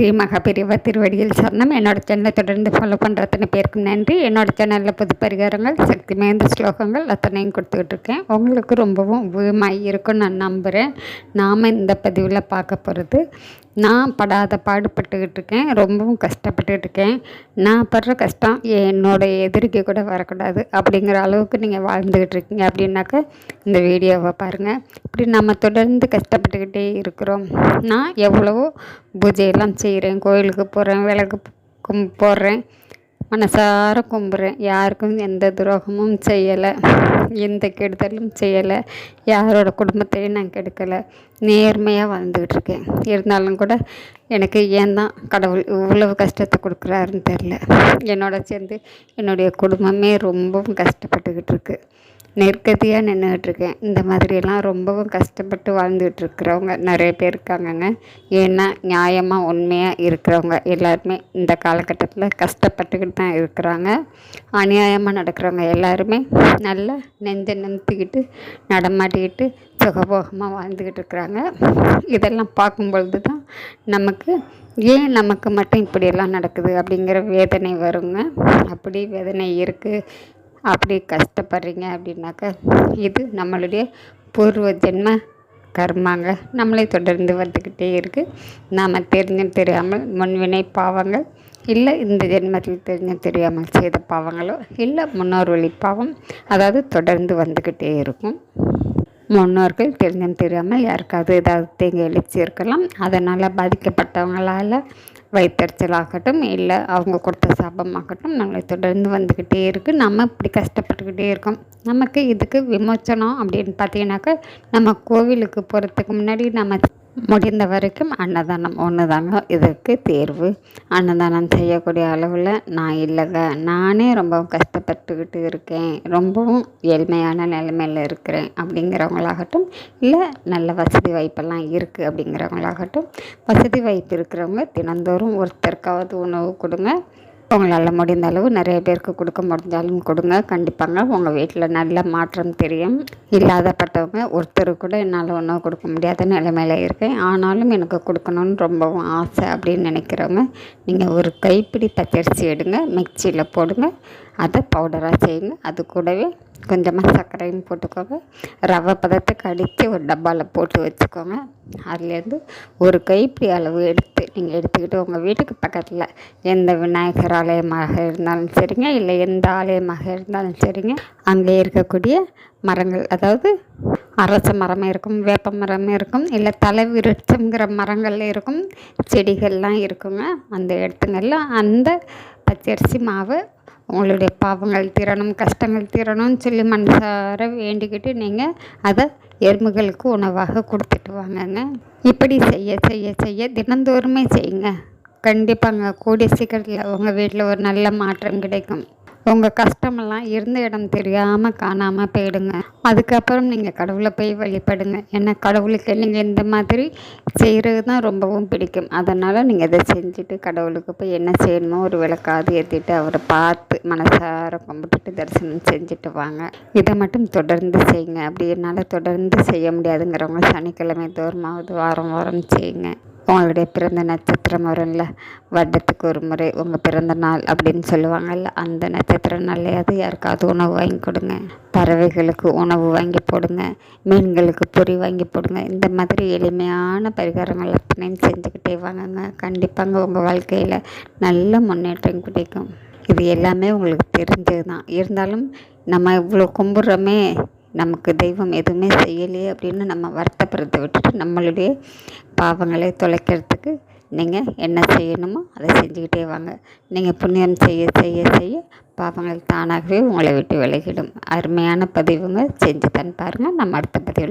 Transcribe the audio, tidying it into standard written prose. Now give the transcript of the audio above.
ஸ்ரீ மகாபெரிவா திருவடியில் சரணம். என்னோடய சேனலை தொடர்ந்து ஃபாலோ பண்ணுற அத்தனை பேருக்கும் நன்றி. என்னோடய சேனலில் புது பரிகாரங்கள், சக்தி வாய்ந்த ஸ்லோகங்கள் அத்தனையும் கொடுத்துக்கிட்டு இருக்கேன். உங்களுக்கு ரொம்பவும் உபயோகமாக இருக்கும்னு நான் நம்புகிறேன். நாம் இந்த பதிவில் பார்க்க போகிறது, நான் படாத பாடுபட்டுக்கிட்டு இருக்கேன், ரொம்பவும் கஷ்டப்பட்டுக்கிட்டு இருக்கேன். நான் படுற கஷ்டம் என்னோடய எதிரிக்கு கூட வரக்கூடாது அப்படிங்கிற அளவுக்கு நீங்கள் வாழ்ந்துக்கிட்டு இருக்கீங்க அப்படின்னாக்கா இந்த வீடியோவை பாருங்கள். இப்படி நம்ம தொடர்ந்து கஷ்டப்பட்டுக்கிட்டே இருக்கிறோம். நான் எவ்வளவோ பூஜையெல்லாம் செய்கிறேன், கோயிலுக்கு போகிறேன், விளக்கு போடுறேன், மனசார கும்பிட்றேன், யாருக்கும் எந்த துரோகமும் செய்யலை, எந்த கெடுதலும் செய்யலை, யாரோட குடும்பத்தையும் நான் கெடுக்கலை, நேர்மையாக வாழ்ந்துக்கிட்டு இருக்கேன். இருந்தாலும் கூட எனக்கு ஏன் தான் கடவுள் இவ்வளவு கஷ்டத்தை கொடுக்குறாருன்னு தெரில. என்னோட சேர்ந்து என்னுடைய குடும்பமே ரொம்பவும் கஷ்டப்பட்டுக்கிட்டு இருக்கு. நெருக்கதியாக நின்றுக்கிட்டுருக்கேன். இந்த மாதிரியெல்லாம் ரொம்பவும் கஷ்டப்பட்டு வாழ்ந்துகிட்டு இருக்கிறவங்க நிறைய பேர் இருக்காங்கங்க. ஏன்னா நியாயமாக உண்மையாக இருக்கிறவங்க எல்லாருமே இந்த காலகட்டத்தில் கஷ்டப்பட்டுக்கிட்டு தான் இருக்கிறாங்க. அநியாயமாக நடக்கிறவங்க எல்லாருமே நல்லா நெஞ்சை நிமித்திக்கிட்டு நடமாட்டிக்கிட்டு சுகபோகமாக வாழ்ந்துக்கிட்டு இருக்கிறாங்க. இதெல்லாம் பார்க்கும்பொழுது தான் நமக்கு மட்டும் இப்படியெல்லாம் நடக்குது அப்படிங்கிற வேதனை வருங்க. அப்படி வேதனை இருக்குது, அப்படி கஷ்டப்படுறீங்க அப்படின்னாக்கா இது நம்மளுடைய பூர்வ ஜென்ம கர்மாங்க. நம்மளை தொடர்ந்து வந்துக்கிட்டே இருக்குது. நாம் தெரிஞ்சும் தெரியாமல் முன்வினை பாவங்கள், இல்லை இந்த ஜென்மத்தில் தெரிஞ்சும் தெரியாமல் செய்த பாவங்களோ, இல்லை முன்னோர் வழி பாவம், அதாவது தொடர்ந்து வந்துக்கிட்டே இருக்கும். முன்னோர்கள் தெரிஞ்சும் தெரியாமல் யாருக்காவது ஏதாவது தீங்கு இழைச்சிருக்கலாம். அதனால் பாதிக்கப்பட்டவங்களால் வயிற்றுச்சலாகட்டும், இல்லை அவங்க கொடுத்த சாபமாகட்டும் நம்மளை தொடர்ந்து வந்துக்கிட்டே இருக்குது. நம்ம இப்படி கஷ்டப்பட்டுக்கிட்டே இருக்கோம். நமக்கு இதுக்கு விமோச்சனம் அப்படின்னு பார்த்தீங்கன்னாக்கா, நம்ம கோவிலுக்கு போகிறதுக்கு முன்னாடி நம்ம முடிந்த வரைக்கும் அன்னதானம் ஒன்று தாங்க இதுக்கு தேர்வு. அன்னதானம் செய்யக்கூடிய அளவில் நான் இல்லைங்க. நானே ரொம்பவும் கஷ்டப்பட்டுக்கிட்டு இருக்கேன், ரொம்பவும் ஏழ்மையான நிலைமையில் இருக்கிறேன் அப்படிங்கிறவங்களாகட்டும், இல்லை நல்ல வசதி வாய்ப்பெல்லாம் இருக்குது அப்படிங்கிறவங்களாகட்டும், வசதி வாய்ப்பு இருக்கிறவங்க தினந்தோறும் ஒருத்தருக்காவது உணவு கொடுங்க. உங்களால் முடிந்த அளவு நிறைய பேருக்கு கொடுக்க முடிஞ்சாலும் கொடுங்க. கண்டிப்பாங்க உங்கள் வீட்டில் நல்ல மாற்றம் தெரியும். இல்லாதப்பட்டவங்க ஒருத்தர் கூட என்னால் உணவு கொடுக்க முடியாத நிலைமையில இருக்கேன், ஆனாலும் எனக்கு கொடுக்கணுன்னு ரொம்பவும் ஆசை அப்படின்னு நினைக்கிறவங்க, நீங்கள் ஒரு கைப்பிடி பச்சரிசி எடுங்க, மிக்சியில் போடுங்க, அதை பவுடராக செய்யுங்க. அது கூடவே கொஞ்சமாக சர்க்கரையும் போட்டுக்கோங்க. ரவை பதத்துக்கு அடித்து ஒரு டப்பாவில் போட்டு வச்சுக்கோங்க. அதுலேருந்து ஒரு கைப்பிடி அளவு நீங்கள் எடுத்துக்கிட்டு உங்கள் வீட்டுக்கு பக்கத்தில் எந்த விநாயகர் ஆலயமாக இருந்தாலும் சரிங்க, இல்லை எந்த ஆலயமாக இருந்தாலும் சரிங்க, அங்கே இருக்கக்கூடிய மரங்கள், அதாவது அரச மரமே இருக்கும், வேப்ப மரமே இருக்கும், இல்லை தலைவிருட்சங்கிற மரங்கள் இருக்கும், செடிகள்லாம் இருக்குங்க. அந்த இடத்துங்கெல்லாம் அந்த பச்சரிசி மாவை உங்களுடைய பாவங்கள் தீரணும், கஷ்டங்கள் தீரணும்னு சொல்லி மனசார வேண்டிக்கிட்டு நீங்கள் அதை எறும்புகளுக்கு உணவாக கொடுத்துட்டு வாங்கங்க. இப்படி செய்ய செய்ய செய்ய தினந்தோறுமே செய்யுங்க. கண்டிப்பாங்க கூடிய சீக்கிரத்தில் உங்கள் வீட்டில் ஒரு நல்ல மாற்றம் கிடைக்கும். உங்கள் கஷ்டமெல்லாம் இருந்த இடம் தெரியாமல் காணாமல் போயிடுங்க. அதுக்கப்புறம் நீங்கள் கடவுளை போய் வழிபடுங்க. ஏன்னா கடவுளுக்கு நீங்கள் இந்த மாதிரி செய்கிறது தான் ரொம்பவும் பிடிக்கும். அதனால் நீங்கள் இதை செஞ்சுட்டு கடவுளுக்கு போய் என்ன செய்யணுமோ ஒரு விளக்காது ஏற்றிட்டு அவரை பார்த்து மனசார கும்பிட்டுட்டு தரிசனம் செஞ்சுட்டு வாங்க. இதை மட்டும் தொடர்ந்து செய்யுங்க. அப்படி என்னால் தொடர்ந்து செய்ய முடியாதுங்கிறவங்க சனிக்கிழமை தோறுமாவது வாரம் வாரம் செய்யுங்க. உங்களுடைய பிறந்த நட்சத்திரம் வரும்ல, வருடத்துக்கு ஒரு முறை உங்கள் பிறந்த நாள் அப்படின்னு சொல்லுவாங்கள்ல, அந்த நட்சத்திர நாளையாவது யாருக்காவது உணவு வாங்கி கொடுங்க. பறவைகளுக்கு உணவு வாங்கி போடுங்க, மீன்களுக்கு பொறி வாங்கி போடுங்க. இந்த மாதிரி எளிமையான பரிகாரங்கள் அத்தனையும் செஞ்சுக்கிட்டே வாங்குங்க. கண்டிப்பாங்க உங்கள் வாழ்க்கையில் நல்ல முன்னேற்றம் கிடைக்கும். இது எல்லாமே உங்களுக்கு தெரிஞ்சது தான். இருந்தாலும் நம்ம இவ்வளோ கும்பிட்றோமே, நமக்கு தெய்வம் எதுவுமே செய்யலையே அப்படின்னு நம்ம வருத்தப்படுறதை விட்டுட்டு நம்மளுடைய பாவங்களை தொலைக்கிறதுக்கு நீங்கள் என்ன செய்யணுமோ அதை செஞ்சுக்கிட்டே வாங்க. நீங்கள் புண்ணியம் செய்ய செய்ய செய்ய பாவங்கள் தானாகவே உங்களை விட்டு விலகிடும். அருமையான பதிவுங்க, செஞ்சு தான் பாருங்கள். நம்ம அடுத்த பதிவில்